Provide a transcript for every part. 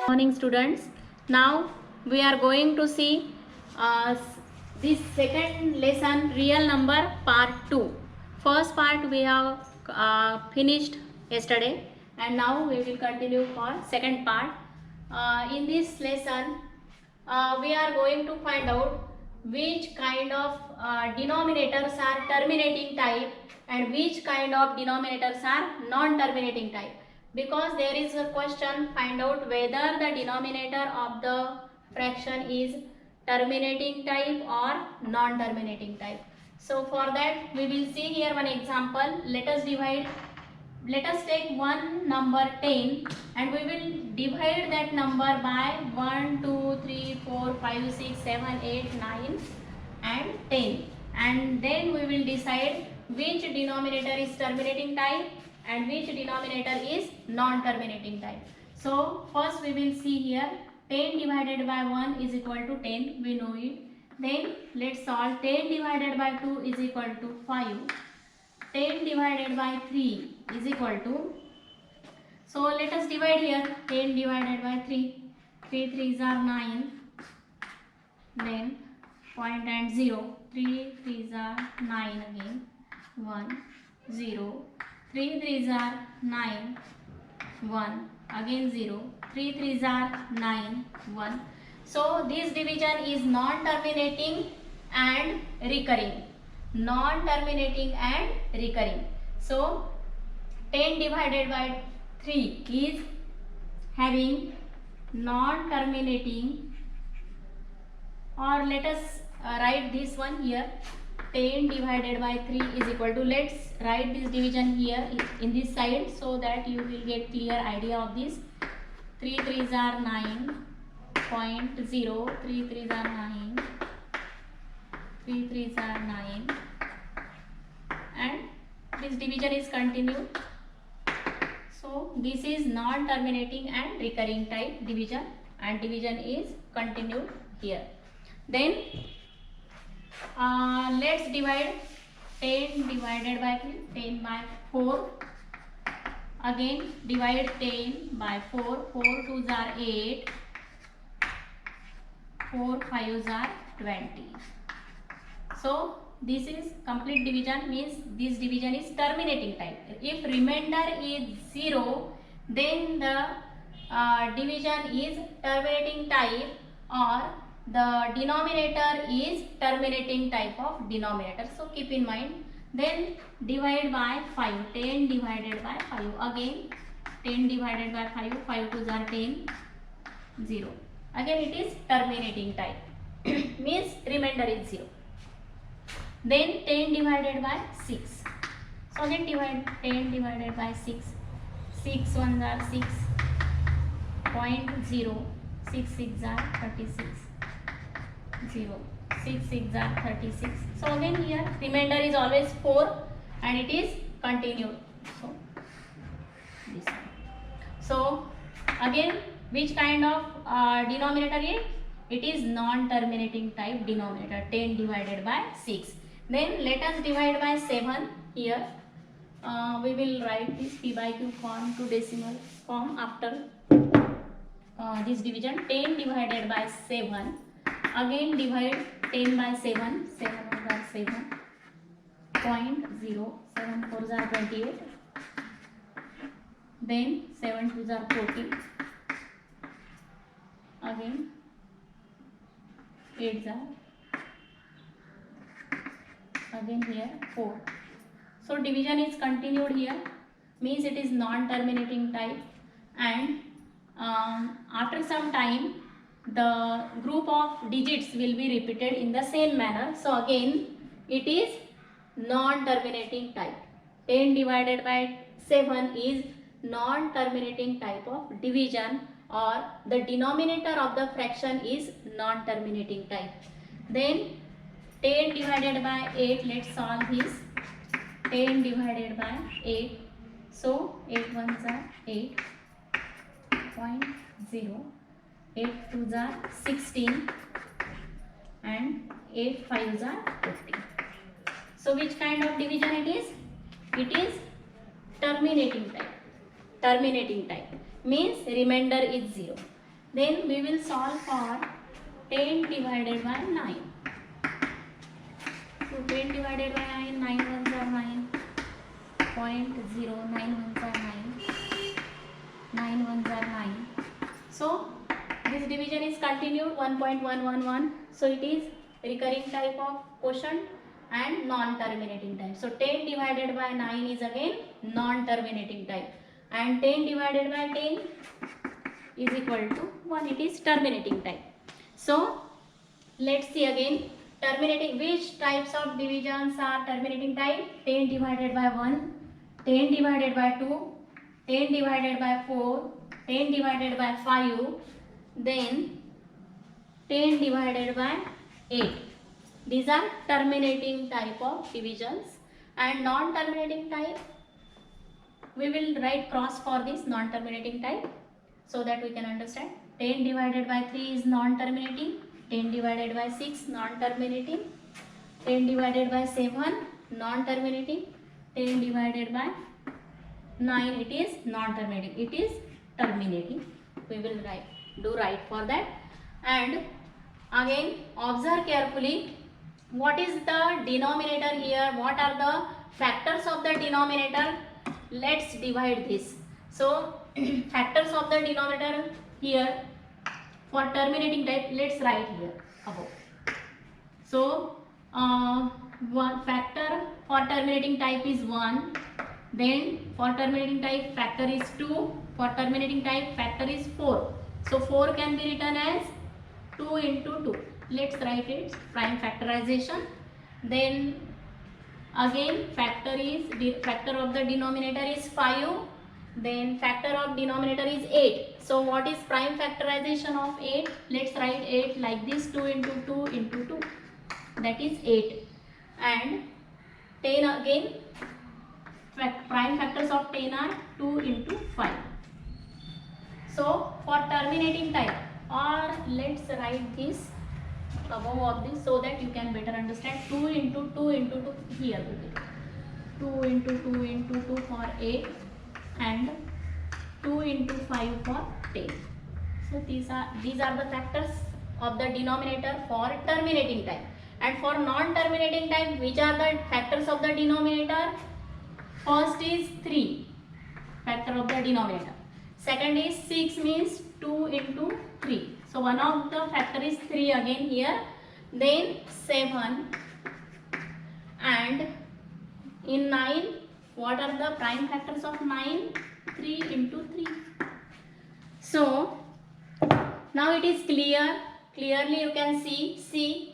Morning students. Now we are going to see uh, this second lesson, real number part 2. First part we have finished yesterday, and now we will continue for second part. In this lesson we are going to find out which kind of denominators are terminating type and which kind of denominators are non-terminating type. Because there is a question, find out whether the denominator of the fraction is terminating type or non-terminating type. So for that we will see here one example. Let us take one number 10 and we will divide that number by 1, 2, 3, 4, 5, 6, 7, 8, 9 and 10, and then we will decide which denominator is terminating type and which denominator is non-terminating type. So first we will see here 10 divided by 1 is equal to 10, we know it. Then let's solve. 10 divided by 2 is equal to 5. 10 divided by 3 is equal to, so let us divide here. 10 divided by 3, 3 3s are 9, then point and 0, 3 3s are 9 again, 1 0, 3 3s are 9, 1 again 0, 3 3s are 9, 1. So this division is non-terminating and recurring. Non-terminating and recurring. So 10 divided by 3 is having non-terminating, or let us write this one here. 10 divided by 3 is equal to, let's write this division here in this side so that you will get clear idea of this. 3 3s are 9, point 0, 3 3s are 9, 3 3s are 9, and this division is continued. So this is non-terminating and recurring type division, and division is continued here. Then let's divide 10 divided by 10 by 4. Again divide 10 by 4. 4 2s are 8, 4 5s are 20. So this is complete division, means this division is terminating type. If remainder is 0, then the division is terminating type, or the denominator is terminating type of denominator. So keep in mind. Then divide by 5. 10 divided by 5. Again 10 divided by 5. 5 2s are 10, 0. Again it is terminating type means remainder is 0. Then 10 divided by 6. So again divide 10 divided by 6. 6 1s are 6, point 0, 6 6 are 36, 0, 6 6 are 36. So again here remainder is always 4 and it is continued. So this one. So again which kind of denominator is? It is non-terminating type denominator. 10 divided by 6. Then let us divide by 7 here. We will write this p by q form to decimal form after this division. 10 divided by 7. Again divide 10 by 7. 7 1s are 7, point 0, 7 4s are 28. Then 7 2s are 40. Again 8s are, again here 4. So division is continued here, means it is non-terminating type, and after some time the group of digits will be repeated in the same manner. So again it is non-terminating type. 10 divided by 7 is non-terminating type of division, or the denominator of the fraction is non-terminating type. Then 10 divided by 8, let's solve this. 10 divided by 8. So 8 1s are 8, point 0, 8 2s are 16 and 8 5s are 50. So which kind of division it is? It is terminating type. Terminating type means remainder is 0. Then we will solve for 10 divided by 9. So 10 divided by 9, 9 ones are 9, 0.0, 9 ones are 9, 9 ones are 9. So this division is continued 1.111. So it is recurring type of quotient and non-terminating type. So 10 divided by 9 is again non-terminating type, and 10 divided by 10 is equal to 1. It is terminating type. So let's see again. Terminating, which types of divisions are terminating type? 10 divided by 1, 10 divided by 2, 10 divided by 4, 10 divided by 5, then 10 divided by 8. These are terminating type of divisions. And non-terminating type, we will write cross for this non-terminating type so that we can understand. 10 divided by 3 is non-terminating, 10 divided by 6 non-terminating, 10 divided by 7 non-terminating, 10 divided by 9 it is non-terminating, it is terminating. We will do right for that. And again observe carefully, what is the denominator here, what are the factors of the denominator. Let's divide this. So factors of the denominator here for terminating type, let's write here above. So one factor for terminating type is 1, then for terminating type factor is 2, for terminating type factor is 4. So 4 can be written as 2 into 2. Let's write its prime factorization. Then again factor of the denominator is 5, then factor of denominator is 8. So what is prime factorization of 8? Let's write 8 like this, 2 into 2 into 2, that is 8. And 10 again, prime factors of 10 are 2 into 5. So for terminating type, or let's write this above of this so that you can better understand. 2 into 2 into 2 here will be 2 into 2 into 2 for 8 and 2 into 5 for 10. So these are the factors of the denominator for terminating type. And for non-terminating type, which are the factors of the denominator? First is 3, factor of the denominator. Second is 6, means 2 into 3. So one of the factor is 3 again here. Then 7, and in 9, what are the prime factors of 9? 3 into 3. So now it is clearly you can see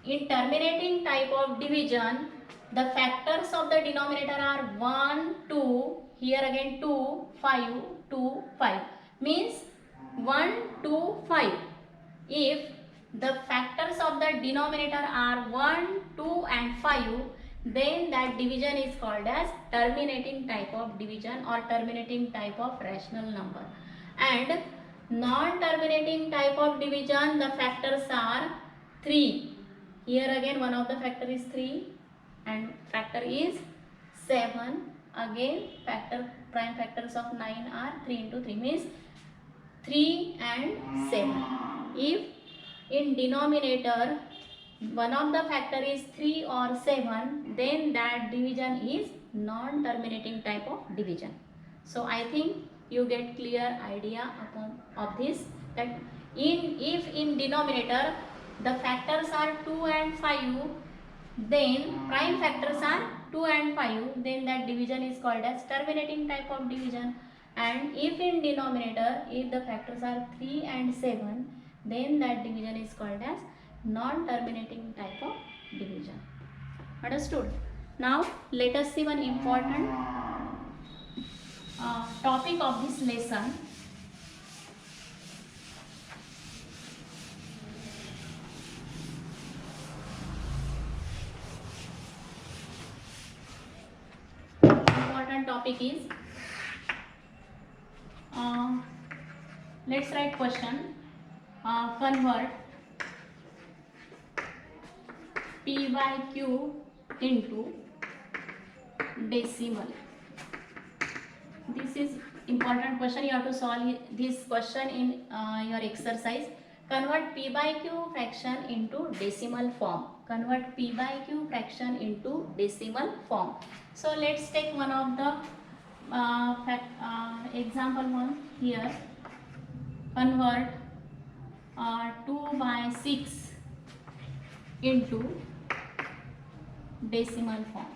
in terminating type of division, the factors of the denominator are 1, 2, here again 2, 5, 2, 5, means 1, 2, 5. If the factors of the denominator are 1, 2 and 5, then that division is called as terminating type of division or terminating type of rational number. And non-terminating type of division, the factors are 3. Here again one of the factor is 3 and factor is 7. Again prime factors of 9 are 3 into 3, means 3 and 7. If in denominator one of the factor is 3 or 7, then that division is non-terminating type of division. So I think you get clear idea of this, that if in denominator the factors are 2 and 5, then prime factors are 2 and 5, then that division is called as terminating type of division. And if in denominator, if the factors are 3 and 7, then that division is called as non-terminating type of division. Understood? Now let us see one important topic of this lesson. Important topic is, let's write question, convert P by Q into decimal. This is important question. You have to solve this question in your exercise. Convert p by q fraction into decimal form. Convert p by q fraction into decimal form. So let's take one of the example one here. Convert 2 by 6 into decimal form.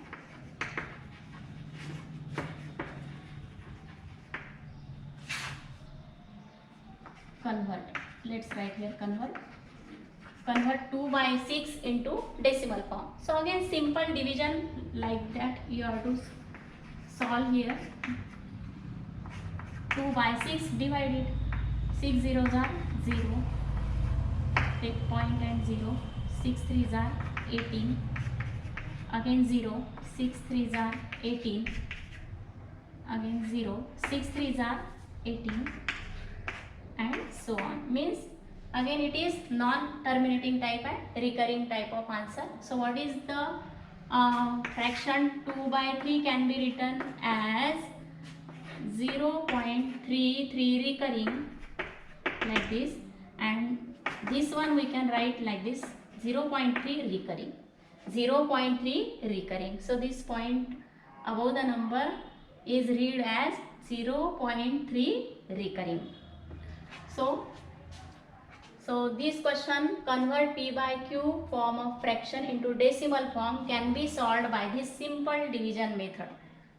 Convert. Let's write here convert. Convert 2 by 6 into decimal form. So again simple division like that you have to solve here. 2 by 6 divided. 6 zeros are 0. Take point and 0. 6 threes are 18. Again 0. 6 threes are 18. Again 0. 6 threes are 18. And so on. Means again it is non-terminating type and recurring type of answer. So what is the fraction 2 by 3 can be written as 0.33 recurring like this, and this one we can write like this 0.3 recurring. 0.3 recurring. So this point above the number is read as 0.3 recurring. So this question, convert p by q form of fraction into decimal form, can be solved by this simple division method.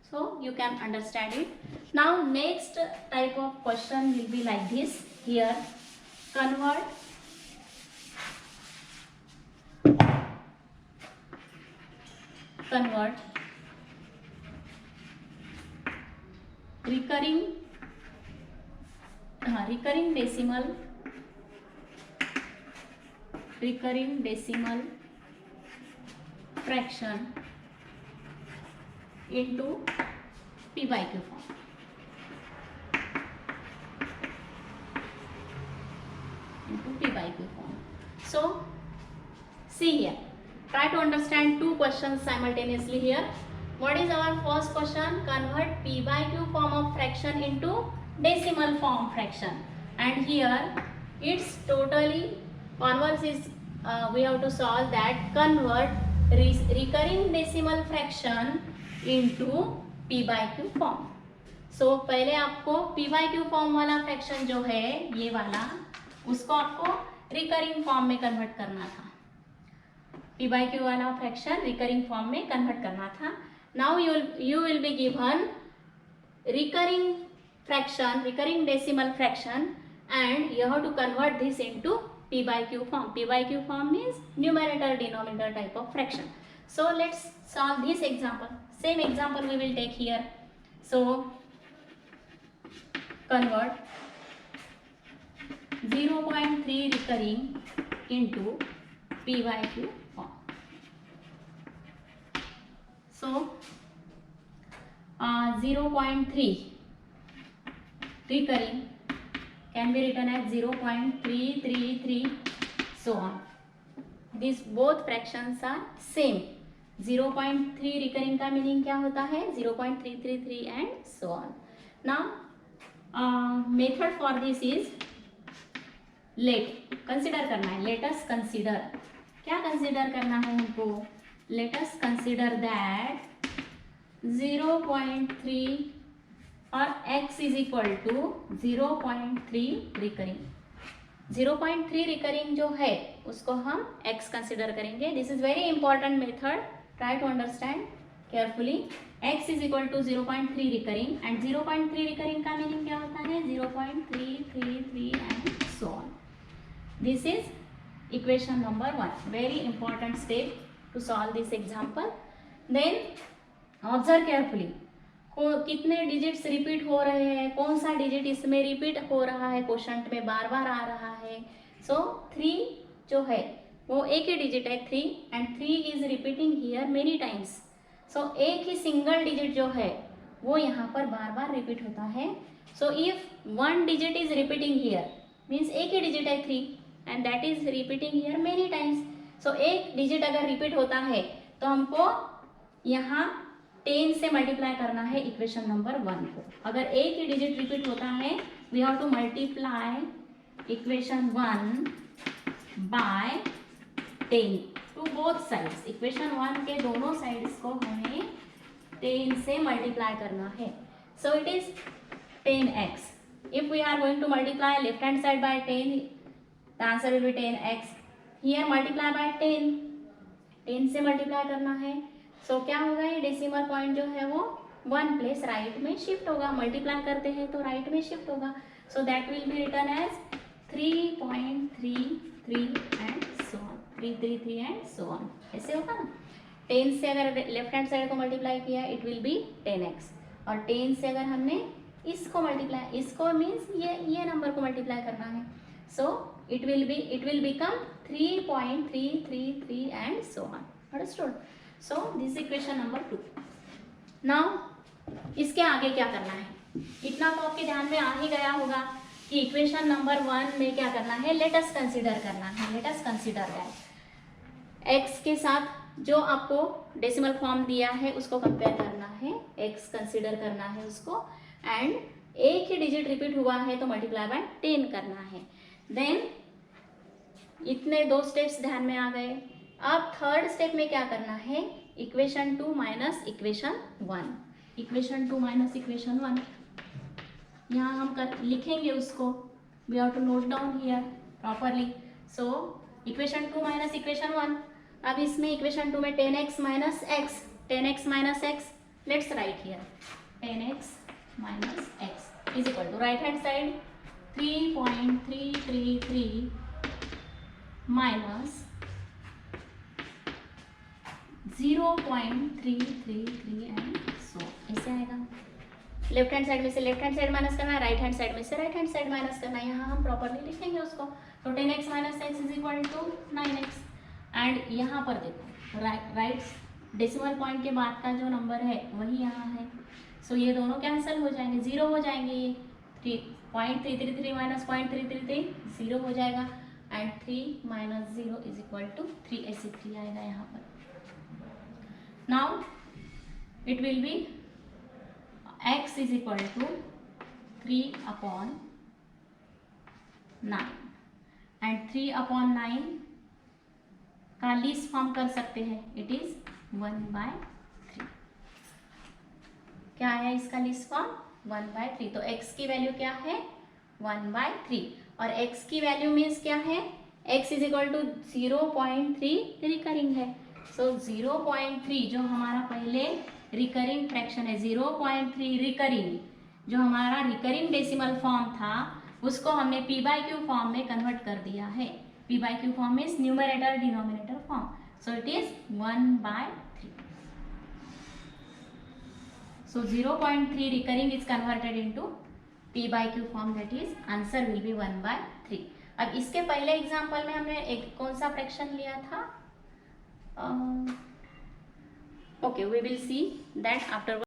So you can understand it. Now next type of question will be like this. Here convert recurring decimal fraction into p by q form. So see here, try to understand two questions simultaneously here. What is our first question? Convert p by q form of fraction into decimal form fraction, and here it's totally converse is we have to solve that. Convert recurring decimal fraction into p by q form. So पहले आपको p by q form वाला fraction जो है ये वाला, उसको आपको recurring form में कन्वर्ट करना था. p by q वाला फ्रैक्शन रिकरिंग फॉर्म में कन्वर्ट करना था. Now you will be given recurring fraction, recurring decimal fraction, and you have to convert this into p by q form. P by q form means numerator denominator type of fraction. So let's solve this example. Same example we will take here. So convert 0.3 recurring into p by q form. So 0.3 recurring can be written as 0.333 so on. These both fractions are same. 0.3 recurring का meaning क्या होता है? 0.333 and so on. Now method for this is consider करना है. Let us consider. क्या consider करना है हमको? Let us consider that 0.3 और x is equal to 0.3 recurring. 0.3 recurring जो है उसको हम x consider करेंगे. This is very important method. Try to understand carefully. x is equal to 0.3 recurring and 0.3 recurring का meaning क्या होता है? 0.333 and so on. This is equation number 1. Very important step to solve this example. Then observe carefully. कितने digits repeat हो रहे हैं, कौन सा डिजिट इसमें रिपीट हो रहा है, क्वोशंट में बार बार आ रहा है. सो 3 जो है वो एक ही डिजिट है 3 and 3 is repeating here many times. So एक ही सिंगल डिजिट जो है वो यहाँ पर बार बार रिपीट होता है. So if one digit is repeating here means एक ही डिजिट है 3 and that is repeating here many times. So एक डिजिट अगर रिपीट होता है तो हमको यहाँ 10 से मल्टीप्लाई करना है इक्वेशन नंबर 1 को। अगर एक ही डिजिट रिपीट होता है we have to multiply equation 1 by 10 to both sides. Equation 1 के दोनों साइड्स को हमें 10 से मल्टीप्लाई करना है। So it is 10x. If we are going to multiply left hand side by 10, the answer will be 10x. Here multiply by 10. 10 से multiply करना है। सो क्या होगा, ये डेसिमल पॉइंट जो है वो 1 प्लेस राइट में शिफ्ट होगा। मल्टीप्लाई करते हैं तो राइट में शिफ्ट होगा। So that will be written as 3.33 and so on, 333 and so on, ऐसे होगा ना। 10 से अगर लेफ्ट हैंड साइड को मल्टीप्लाई किया इट विल बी 10x, और 10 से अगर हमने इसको मल्टीप्लाई, इसको मीन्स ये नंबर को मल्टीप्लाई करना है। So it will become 3.333 and so on. Understood? So this equation number 2। Now इसके आगे क्या करना है, इतना तो आपके ध्यान में आ ही गया होगा कि इक्वेशन नंबर 1 में क्या करना है, लेट अस कंसीडर करना है। Let us consider that x के साथ जो आपको डेसिमल फॉर्म दिया है उसको कंपेयर करना है, x कंसीडर करना है उसको, एंड एक ही डिजिट रिपीट हुआ है तो मल्टीप्लाई बाय 10 करना है। देन इतने 2 स्टेप्स ध्यान में आ गए। अब थर्ड स्टेप में क्या करना है, equation 2 minus equation 1। Equation 2 minus equation 1 यहाँ हम लिखेंगे उसको, we have to note down here properly. So equation 2 minus equation 1। अब इसमें इक्वेशन 2 में 10x minus x, 10x minus x, let's write here 10x minus x is equal to right hand side 3.333 minus 0.333 and so, ऐसे आएगा। Left hand side में से left hand side minus करना है, right hand side में से right hand side minus करना है। यहाँ हम प्रॉपरली लिखेंगे उसको। तो 10x minus x is equal to 9x। And यहाँ पर देखो राइट डेसिमल पॉइंट के बाद का जो नंबर है वही यहाँ है। सो ये दोनों कैंसिल हो जाएंगे, 0 हो जाएंगे। ये 0.333 माइनस 0.333 0 हो जाएगा, and 3 minus 0 is equal to 3, ऐसे 3 आएगा यहाँ पर। Now it will be x is equal to 3/9 and 3/9 का लीस्ट फॉर्म कर सकते हैं, इट इज 1/3। क्या आया इसका लीस्ट फॉर्म, 1/3। तो x की वैल्यू क्या है, 1/3, और x की वैल्यू मीन्स क्या है, x is equal to 0.3 recurring है। सो 0.3 जो हमारा पहले रिकरिंग फ्रैक्शन है, 0.3 रिकरिंग, जो हमारा रिकरिंग डेसिमल फॉर्म था उसको हमने p/q फॉर्म में कन्वर्ट कर दिया है। p/q form means numerator denominator form. So it is 1/3। So 0.3 recurring is converted into p/q form, that is answer will be 1/3. अब इसके पहले एग्जाम्पल में हमने एक कौन सा फ्रैक्शन लिया था, okay we will see that after.